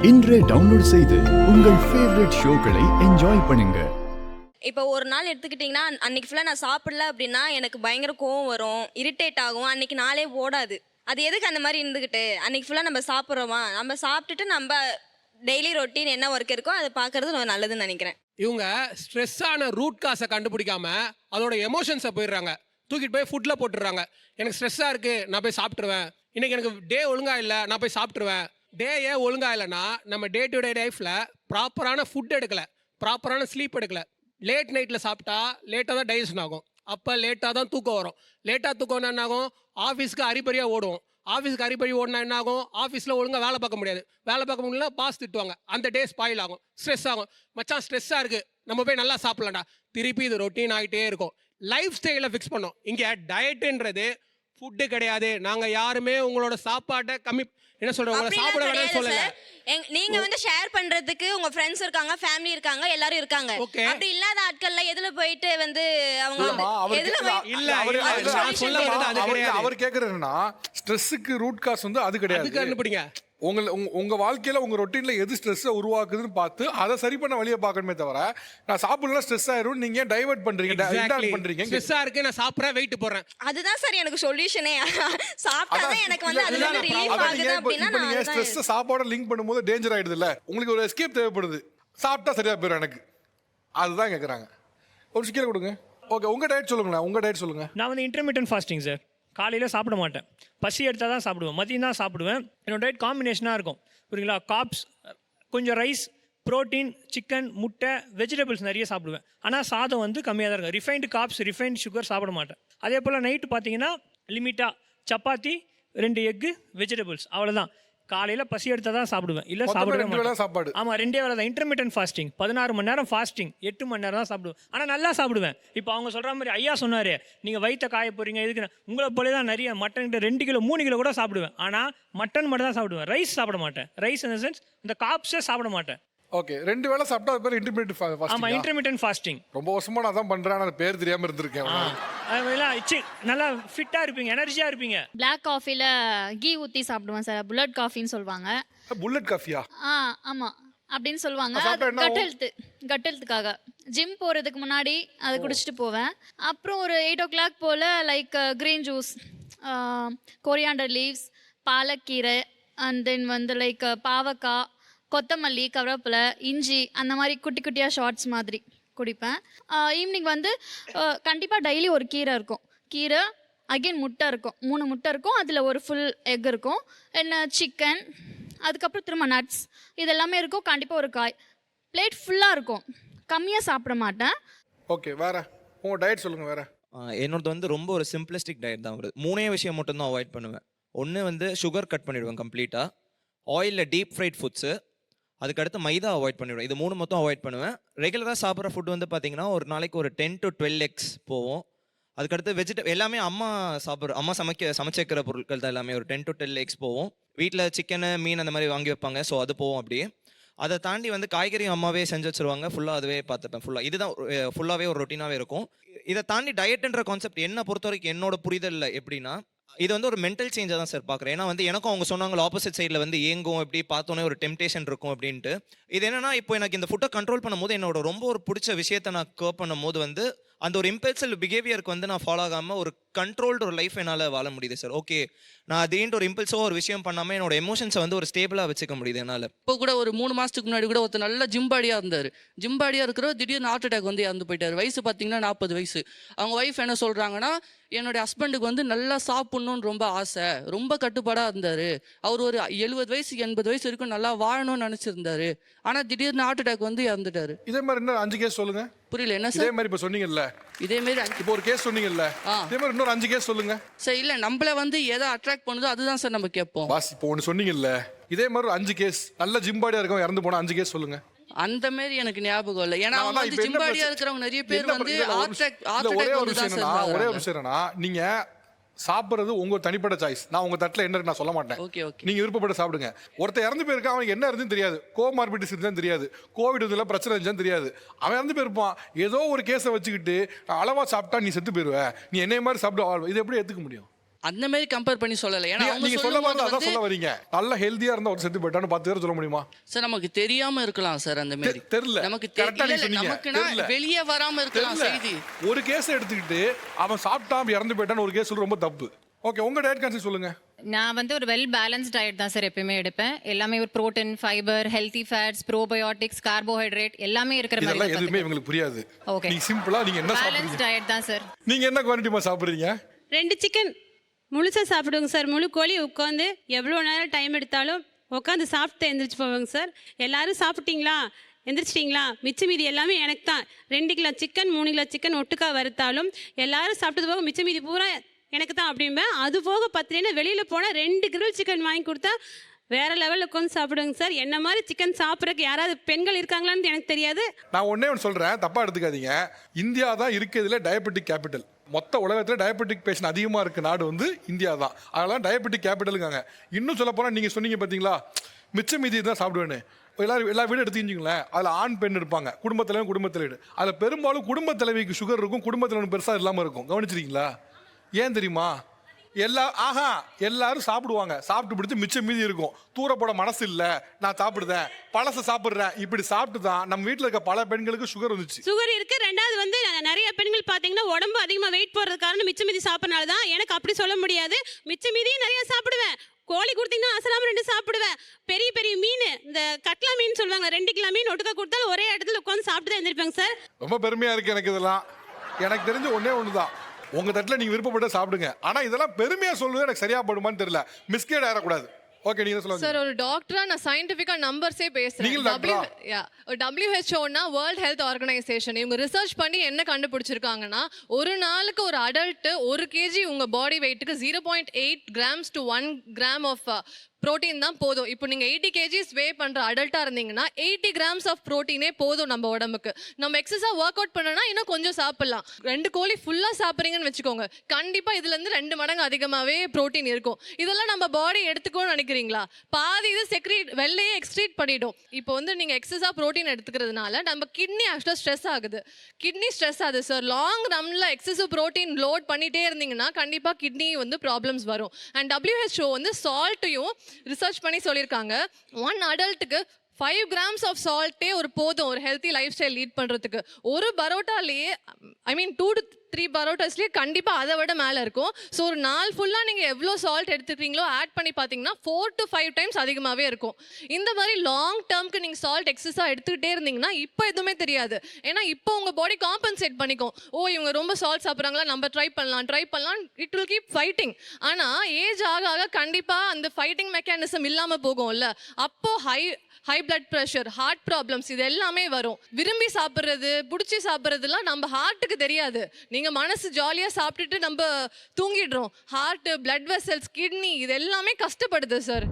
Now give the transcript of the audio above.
இன்றே டவுன்லோட் செய்து உங்கள் ஃபேவரட் ஷோக்களை என்ஜாய் பண்ணுங்க. இப்போ ஒரு நாள் எடுத்துக்கிட்டிங்கன்னா அன்னைக்கு ஃபுல்லாக நான் சாப்பிடல அப்படின்னா எனக்கு பயங்கர கோவம் வரும், இரிட்டேட் ஆகும், அன்னைக்கு நாளே ஓடாது. அது எதுக்கு அந்த மாதிரி இருந்துக்கிட்டு அன்னைக்கு ஃபுல்லாக நம்ம சாப்பிட்றோமா, நம்ம சாப்பிட்டுட்டு நம்ம டெய்லி ரொட்டீன் என்ன ஒர்க் இருக்கோ அதை பார்க்கறது ரொம்ப நல்லதுன்னு நினைக்கிறேன். இவங்க ஸ்ட்ரெஸ்ஸான ரூட் காசை கண்டுபிடிக்காம அதோட எமோஷன்ஸை போயிடுறாங்க, தூக்கிட்டு போய் ஃபுட்டில் போட்டுடுறாங்க. எனக்கு ஸ்ட்ரெஸ்ஸாக இருக்குது, நான் போய் சாப்பிட்ருவேன். இன்னைக்கு எனக்கு டே ஒழுங்காக இல்லை, நான் போய் சாப்பிட்ருவேன். டே ஏன் ஒழுங்காக இல்லைன்னா நம்ம டே டு டே லைஃப்பில் ப்ராப்பரான ஃபுட் எடுக்கலை, ப்ராப்பரான ஸ்லீப் எடுக்கலை. லேட் நைட்டில் சாப்பிட்டா லேட்டாக தான் டைஜஷன் ஆகும், அப்போ லேட்டாக தான் தூக்கம் வரும். லேட்டாக தூக்கம் என்ன ஆகும், ஆஃபீஸ்க்கு அரிபரியாக ஓடுவோம். ஆஃபீஸ்க்கு அரிபரி ஓடினா என்ன ஆகும், ஆஃபீஸில் ஒழுங்காக வேலை பார்க்க முடியாது. வேலை பார்க்க முடியலன்னா பாஸ் திட்டுவாங்க, அந்த டே ஸ்பாயில் ஆகும், ஸ்ட்ரெஸ் ஆகும். மச்சான் ஸ்ட்ரெஸ்ஸாக இருக்குது, நம்ம போய் நல்லா சாப்பிட்லாம்டா, திருப்பி இது ரொட்டீன் ஆகிட்டே இருக்கும். லைஃப் ஸ்டைலை ஃபிக்ஸ் பண்ணோம். இங்கே டயட்டுன்றது ஃபுட்டு கிடையாது. நாங்கள் யாருமே உங்களோட சாப்பாட்டை கம்மி என்ன சொல்கிறோம், உங்களை சாப்பிட வேணாம்னு சொல்லலை. நீங்க வந்து ஷேர் பண்றதுக்கு உங்க ஃப்ரெண்ட்ஸ் இருக்காங்க, ஃபேமிலி இருக்காங்க, எல்லாரும் இருக்காங்க. அப்படி இல்லாத ஆட்கள்ல எதுல போயிட்டு வந்து அவங்க அவர் கேக்குறதுன்னா ஸ்ட்ரெஸ்ஸுக்கு ரூட் காஸ் வந்து அது கிடையாது. கண்டுபிடிங்க. உங்க வாழ்க்கையில உங்க ரொட்டீன்ல எது ஸ்ட்ரெஸ் உருவாக்குதுன்னு பார்த்து அதை சரி பண்ண வழியை பார்க்கணுமே தவிர நான் சாப்பிடலாம் ஸ்ட்ரெஸ் ஆயிரும் நீங்க டைவர்ட் பண்றீங்க, பண்றீங்க. ஸ்ட்ரெஸ்ஸா இருக்கு, நான் சாப்பிடுறேன், வெயிட் போடுறேன். அதுதான் சார் எனக்கு சொல்யூஷனே. சாப்பிட்டாதான் எனக்கு வந்து அதுல இருந்து ரிலீஃப் ஆகுது அப்படினா நீங்க ஸ்ட்ரெஸ் சாப்பாட லிங்க் பண்ணும்போது டேஞ்சர் ஆயிடுது இல்ல, உங்களுக்கு ஒரு எஸ்கேப் தேவைப்படுது. சாப்பிட்டா சரியா போயிடும் எனக்கு, அதுதான் கேக்குறாங்க. ஒரு சிக்கல் கொடுங்க. ஓகே, உங்க டயட் சொல்லுங்களேன். உங்க டயட் சொல்லுங்க. நான் வந்து இன்டர்மீடியன்ட் ஃபாஸ்டிங் சார். காலையில் சாப்பிட மாட்டேன், பசி எடுத்தால் தான் சாப்பிடுவேன், மதியம் தான் சாப்பிடுவேன். என்னோட டயட் காம்பினேஷனாக இருக்கும், புரியுங்களா? காப்ஸ், கொஞ்சம் ரைஸ், ப்ரோட்டீன், சிக்கன், முட்டை, வெஜிடபிள்ஸ் நிறைய சாப்பிடுவேன். ஆனால் சாதம் வந்து கம்மியாக தான் இருக்கும். ரிஃபைன்டு காப்ஸ், ரிஃபைன்டு சுகர் சாப்பிட மாட்டேன். அதே போல் நைட்டு பார்த்தீங்கன்னா லிமிட்டாக சப்பாத்தி, 2 எக்கு, வெஜிடபிள்ஸ், அவ்வளோதான். காலையில் பசி எடுத்தால் தான் சாப்பிடுவேன், இல்லை சாப்பிடுவேன் சாப்பாடு. ஆமாம், 2 வேளை தான். இன்டர்மீடியன்ட் ஃபாஸ்டிங் 16 மணி நேரம் ஃபாஸ்டிங், 8 மணி நேரம் தான் சாப்பிடுவேன். ஆனால் நல்லா சாப்பிடுவேன். இப்போ அவங்க சொல்கிற மாதிரி ஐயா சொன்னார், நீங்கள் வயிற்ற காய போகிறீங்க எதுக்கு, உங்களை போல தான் நிறைய மட்டன் 2 கிலோ 3 கிலோ கூட சாப்பிடுவேன். ஆனால் மட்டன் மட்டும் தான் சாப்பிடுவேன், ரைஸ் சாப்பிட மாட்டேன். ரைஸ் இன் த சென்ஸ் இந்த காப்ஸே சாப்பிட மாட்டேன். ஓகே, 2 வேளை சாப்பிட்டா அது பேர் இன்டர்மீடியன்ட் ஃபாஸ்டிங். ஆமா, இன்டர்மீடியன்ட் ஃபாஸ்டிங். ரொம்ப வருஷமா நான் தான் பண்றேன், அந்த பேர் தெரியாம இருந்திருக்கேன். நல்லா ஃபிட்டா இருப்பீங்க, எனர்ஜியா இருப்பீங்க. பிளாக் காஃபில கீ ஊத்தி சாப்பிடுவேன் சார், புல்லட் காஃபின்னு சொல்லுவாங்க. புல்லட் காஃபியா? ஆமா அப்படின்னு சொல்லுவாங்க. கட் ஹெல்த்துக்காக ஜிம் போறதுக்கு முன்னாடி அதை குடிச்சிட்டு போவேன். அப்புறம் ஒரு 8 o'clock போல like green juice, coriander leaves, பாலக்கீரை, அண்ட் தென் வந்து லைக் பாவக்காய், கொத்தமல்லி, கருவேப்பிலை, இஞ்சி, அந்த மாதிரி குட்டி குட்டியாக ஷார்ட்ஸ் மாதிரி குடிப்பேன். ஈவினிங் வந்து கண்டிப்பாக டெய்லி ஒரு கீரை இருக்கும். கீரை, அகெயின் முட்டை இருக்கும், 3 முட்டை இருக்கும், அதில் ஒரு ஃபுல் எக் இருக்கும், என்ன சிக்கன், அதுக்கப்புறம் திரும்ப நட்ஸ், இதெல்லாமே இருக்கும். கண்டிப்பாக ஒரு காய். பிளேட் ஃபுல்லாக இருக்கும், கம்மியாக சாப்பிட மாட்டேன். ஓகே, வேற உங்கள் டயட் சொல்லுங்கள். வேற என்னோடது வந்து ரொம்ப ஒரு சிம்பிளிஸ்டிக் டயட் தான் வருது. 3 விஷயம் மட்டும்தான் அவாய்ட் பண்ணுவேன். ஒன்று வந்து சுகர் கட் பண்ணிவிடுவேன் கம்ப்ளீட்டாக, ஆயிலில் டீப் ஃப்ரைட் ஃபுட்ஸு, அதுக்கடுத்து மைதா அவாய்ட் பண்ணிவிடுவேன். இது 3 மொத்தம் அவாய்ட் பண்ணுவேன். ரெகுலராக சாப்பிட்ற ஃபுட் வந்து பார்த்தீங்கன்னா ஒரு நாளைக்கு ஒரு 10 to 12 eggs போவோம். அதுக்கடுத்து எல்லாமே அம்மா சமைச்சிக்கிற பொருட்கள் தான் எல்லாமே. ஒரு 10 to 12 eggs போவோம். வீட்டில் சிக்கனு, மீன் அந்த மாதிரி வாங்கி வைப்பாங்க, ஸோ அது போவோம் அப்படியே. அதை தாண்டி வந்து காய்கறியும் அம்மாவே செஞ்சு வச்சுருவாங்க, ஃபுல்லாக அதுவே பார்த்துப்பேன். இதுதான் ஃபுல்லாகவே ஒரு ரொட்டீனாகவே இருக்கும். இதை தாண்டி டயட்டுன்ற கான்செப்ட் என்னை பொறுத்த வரைக்கும் என்னோட புரிதல் எப்படின்னா, இது வந்து ஒரு மென்டல் சேஞ்சை தான் சார் பார்க்குறேன். ஏன்னா வந்து எனக்கும் அவங்க சொன்னாங்க ஆப்போசிட் சைடில் வந்து ஏங்கும், எப்படி பார்த்தோன்னே ஒரு டெம்டேஷன் இருக்கும் அப்படின்ட்டு. இது என்னன்னா, இப்போ எனக்கு இந்த ஃபுட்டை கண்ட்ரோல் பண்ணும்போது என்னோட ரொம்ப ஒரு பிடிச்ச விஷயத்தை நான் கர்வ் பண்ணும் போது வந்து அந்த ஒரு இம்பல்சிவ் பிஹேவியருக்கு வந்து நான் ஃபாலோ ஆகாமல் ஒரு கண்ட்ரோல்டு ஒரு லைஃப் என்னால் வாழ முடியுது சார். ஓகே, நான் திடீர்னு ஒரு இம்பல்ஸாக ஒரு விஷயம் பண்ணாமல் என்னோட எமோஷன்ஸை வந்து ஒரு ஸ்டேபிளாக வச்சுக்க முடியுது என்னால். இப்போ கூட ஒரு 3 மாதத்துக்கு முன்னாடி கூட ஒருத்தர் நல்ல ஜிம்பாடியாக இருந்தார். ஜிம்பாடியாக இருக்கிற திடீர்னு ஹார்ட் அட்டாக் வந்து இறந்து போயிட்டார். வயசு பார்த்தீங்கன்னா 40 வயசு. அவங்க ஒய்ஃப் என்ன சொல்கிறாங்கன்னா, என்னுடைய ஹஸ்பண்டுக்கு வந்து நல்லா சாப்பிட்ணுன்னு ரொம்ப ஆசை, ரொம்ப கட்டுப்பாடாக இருந்தார். அவர் ஒரு 70 வயசு 80 வயசு வரைக்கும் நல்லா வாழணும்னு நினச்சிருந்தாரு. ஆனால் திடீர்னு ஹார்ட் அட்டாக் வந்து இறந்துட்டாரு. இதே மாதிரி இன்னும் 5 கேஸ் சொல்லுங்க. புரியல என்ன சார்? இதே மாதிரி இப்போ சொன்னீங்கல்ல, இதே மாதிரி இப்போ ஒரு கேஸ் சொன்னீங்கல்ல, இதே மாதிரி இன்னொரு 5 கேஸ் சொல்லுங்க சார். இல்லை, நம்மள வந்து எதை அட்ராக்ட் பண்ணுதோ அதுதான் சார் நம்ம கேட்போம். பாஸ், இப்போ ஒன்று சொன்னீங்கல்ல, இதே மாதிரி ஒரு 5 கேஸ் நல்ல ஜிம்பாடியாக இருக்கவங்க இறந்து போனால் 5 கேஸ் சொல்லுங்க. அந்த மாதிரி எனக்கு ஞாபகம் இல்லை. ஏன்னா அவங்க வந்து ஜிம்பாடியாக இருக்கிறவங்க நிறைய பேர் வந்து ஒரே ஒரு விஷயம் என்னன்னா, நீங்க சாப்பிட்றது உங்க தனிப்பட்ட சாய்ஸ். நான் உங்க தட்டில் என்ன நான் சொல்ல மாட்டேன். நீங்க விருப்பப்பட்டு சாப்பிடுங்க. ஒருத்தர் இறந்து போயிருக்கான், அவனுக்கு என்ன இருந்துன்னு தெரியாது, கோமார்பிட்டிஸ் இருந்தாலும் தெரியாது, கோவிட் இதெல்லாம் பிரச்சனை இருந்துச்சுன்னு தெரியாது, அவன் இறந்து போயிருப்பான். ஏதோ ஒரு கேஸை வச்சுக்கிட்டு அளவா சாப்பிட்டா நீ செத்து போயிருவ, நீ என்னைய மாதிரி சாப்பிட்டு, இது எப்படி ஏற்றுக்க முடியும்? அந்த மாதிரி கம்பேர் பண்ணி சொல்லலை. ஏன்னா அவங்க நீங்க சொல்ல வரது அதான் சொல்ல வரீங்க. நல்ல ஹெல்தியா இருந்தா ஒரு செத்து போயிட்டான்னு 10 பேர் சொல்ல முடியுமா சார்? நமக்கு தெரியாம இருக்கலாம் சார், அந்த மாதிரி தெரியல. நமக்கு கரெக்டா நீங்க சொன்னீங்க. நமக்குனா வெளியே வராம இருக்கலாம் செய்தி. ஒரு கேஸ் எடுத்துக்கிட்டு அவன் சாப்பிட்டாம இறந்து போயிட்டான்னு ஒரு கேஸ் ரொம்ப தப்பு. ஓகே, உங்க டயட் கான்செப்ட் சொல்லுங்க. நான் வந்து ஒரு வெல் பேலன்ஸ்ட் டயட் தான் சார் எப்பயுமே எடுப்பேன். எல்லாமே ஒரு protein, fibre, healthy fats, probiotics, carbohydrate எல்லாமே இருக்கிற மாதிரி. இதெல்லாம் எதுவுமே இவங்களுக்கு புரியாது. ஓகே, நீங்க சிம்பிளா நீங்க என்ன பேலன்ஸ் சாப்பிடுறீங்க? டயட் தான் சார். நீங்க என்ன குவாண்டிட்டிமா சாப்பிடுறீங்க? 2 சிக்கன் முழுசாக சாப்பிடுவோங்க சார். முழு கோழி உட்காந்து எவ்வளோ நேரம் டைம் எடுத்தாலும் உட்காந்து சாப்பிட்டு எந்திரிச்சு போவாங்க சார். எல்லாரும் சாப்பிட்டீங்களா, எந்திரிச்சிட்டிங்களா, மிச்ச மீதி எல்லாமே எனக்கு தான். 2 கிலோ சிக்கன் 3 கிலோ சிக்கன் ஒட்டுக்கா வறுத்தாலும் எல்லாரும் சாப்பிட்டது போக மிச்ச மீதி பூரா எனக்கு தான் அப்படிம்பேன். அது போக 10 வெளியில் போனால் 2 கிரில் சிக்கன் வாங்கி கொடுத்தா வேற லெவலில் உட்காந்து சாப்பிடுங்க சார். என்ன மாதிரி சிக்கன் சாப்பிட்றதுக்கு யாராவது பெண்கள் இருக்காங்களான்னு எனக்கு தெரியாது. நான் ஒன்னே ஒன்று சொல்கிறேன், தப்பாக எடுத்துக்காதீங்க. இந்தியா தான் இருக்கிறதுல டயபெட்டிக் கேபிட்டல். மொத்த உலகத்தில் டயபெட்டிக் பேஷண்ட் அதிகமாக இருக்க நாடு வந்து இந்தியா தான். அதெல்லாம் டயபெட்டிக் கேபிட்டலுங்காங்க. இன்னும் சொல்ல போனால் நீங்கள் சொன்னீங்க பார்த்தீங்களா, மிச்ச மீதி தான் சாப்பிடுவேன்னு. எல்லா வீடும் எடுத்துக்கிங்களேன், அதில் ஆண் பெண் இருப்பாங்க, குடும்பத்திலையும் குடும்பத்தில். அதில் பெரும்பாலும் குடும்ப தலைவிக்கு சுகர் இருக்கும், குடும்பத்தில் பெருசாக இல்லாமல் இருக்கும். கவனிச்சிருக்கீங்களா? ஏன் தெரியுமா? எல்லாரும் சாப்பிடுவாங்க, சாப்பிட்டு பிடிச்சி மிச்சம் மீதி இருக்கும். தூர போட மனசு இல்லை, நான் சாப்பிடுதேன், பழசை சாப்பிட்றேன். இப்படி சாப்பிட்டு தான் நம்ம வீட்டில் இருக்க பல பெண்களுக்கு சுகர் வந்துச்சு. சுகர் இருக்கு. ரெண்டாவது வந்து நிறைய பெண்கள் பார்த்தீங்கன்னா உடம்பு அதிகமாக வெயிட் போடுறது காரணம் மிச்ச மீதி சாப்பிட்றனால தான். எனக்கு அப்படி சொல்ல முடியாது. மிச்ச மீதியும் நிறைய சாப்பிடுவேன். கோழி கொடுத்தீங்கன்னா அசலாம 2 சாப்பிடுவேன். பெரிய பெரிய மீன், இந்த கட்லா மீன் சொல்லுவாங்க, 2 கிலோ மீன் ஒட்டுக்கா கொடுத்தாலும் ஒரே இடத்துல உட்காந்து சாப்பிட்டு தான் எழுந்திருப்பாங்க சார். ரொம்ப பெருமையா இருக்கு எனக்கு இதெல்லாம். எனக்கு தெரிஞ்சு ஒன்னே ஒண்ணுதான், உங்க தட்டில் நீங்க விருப்பப்பட்ட சாப்பிடுங்க. ஆனா இதெல்லாம் பெருமையா சொல்லுவது எனக்கு சரியா படுமான்னு தெரியல. மிஸ்கேட் ஆயிடக்கூடாது. ஓகே, நீங்க சொல்லுங்க சார். ஒரு டாக்டரா நான் சயின்டிஃபிக்கா நம்பர்ஸே பேசுறேன். WHO வேர்ல்ட் ஹெல்த் ஆர்கனைசேஷன் இவங்க ரிசர்ச் பண்ணி என்ன கண்டுபிடிச்சிருக்காங்கன்னா, ஒரு நாளுக்கு ஒரு அடல்ட் 1 kg உங்க பாடி வெயிட்டுக்கு 0.8 grams to 1 gram of protein தான் போதும். இப்போ நீங்கள் 80 kgs வே பண்ணுற அடல்ட்டாக இருந்தீங்கன்னா 80 grams ஆஃப் ப்ரோட்டீனே போதும் நம்ம உடம்புக்கு. நம்ம எக்ஸஸாக ஒர்க் அவுட் பண்ணனா இன்னும் கொஞ்சம் சாப்பிட்லாம். 2 கோழி ஃபுல்லாக சாப்பிட்றீங்கன்னு வச்சுக்கோங்க, கண்டிப்பாக இதுலேருந்து 2 மடங்கு அதிகமாகவே ப்ரோட்டீன் இருக்கும். இதெல்லாம் நம்ம பாடி எடுத்துக்கணும்னு நினைக்கிறீங்களா? பாதி இது வெள்ளையே எக்ஸ்ட்ரீட் பண்ணிடும். இப்போ வந்து நீங்கள் எக்ஸஸாக ப்ரோட்டீன் எடுத்துக்கிறதுனால நம்ம கிட்னி ஆக்சுவலாக ஸ்ட்ரெஸ் ஆகுது. கிட்னி ஸ்ட்ரெஸ் ஆகுது சார். லாங் ரன்ல எக்ஸசிவ் ப்ரோட்டீன் லோட் பண்ணிகிட்டே இருந்தீங்கன்னா கண்டிப்பாக கிட்னி வந்து ப்ராப்ளம்ஸ் வரும். அண்ட் WHO வந்து சால்ட்டையும் ரிசர்ச் பண்ணி சொல்லியிருக்காங்க, 1 அடல்ட்டுக்கு 5 grams ஆஃப் சால்ட்டே ஒரு போதும் ஒரு ஹெல்த்தி லைஃப் ஸ்டைல் லீட் பண்ணுறதுக்கு. ஒரு பரோட்டாலேயே 2 to 3 பரோட்டாஸ்லேயே கண்டிப்பாக அதை விட மேலே இருக்கும். ஸோ ஒரு நாள் ஃபுல்லாக நீங்கள் எவ்வளோ சால்ட் எடுத்துக்கிறீங்களோ ஆட் பண்ணி பார்த்தீங்கன்னா 4 to 5 times அதிகமாகவே இருக்கும். இந்த மாதிரி லாங் டேர்ம்க்கு நீங்கள் சால்ட் எக்ஸஸாக எடுத்துக்கிட்டே இருந்தீங்கன்னா இப்போ எதுவுமே தெரியாது. ஏன்னா இப்போ உங்கள் பாடி காம்பன்சேட் பண்ணிக்கும். இவங்க ரொம்ப சால்ட் சாப்பிட்றாங்களா, நம்ம ட்ரை பண்ணலாம், இட் வில் கீப் ஃபைட்டிங். ஆனால் ஏஜ் ஆக ஆக கண்டிப்பாக அந்த ஃபைட்டிங் மெக்கானிசம் இல்லாமல் போகும்ல, அப்போ high blood pressure, heart problems இது எல்லாமே வரும். விரும்பி சாப்பிட்றது, பிடிச்சி சாப்பிட்றதுலாம் நம்ம ஹார்ட்டுக்கு தெரியாது. நீங்கள் மனசு ஜாலியாக சாப்பிட்டுட்டு நம்ம தூங்கிடுறோம். ஹார்ட், பிளட் வெசல்ஸ், கிட்னி இது எல்லாமே கஷ்டப்படுது சார்.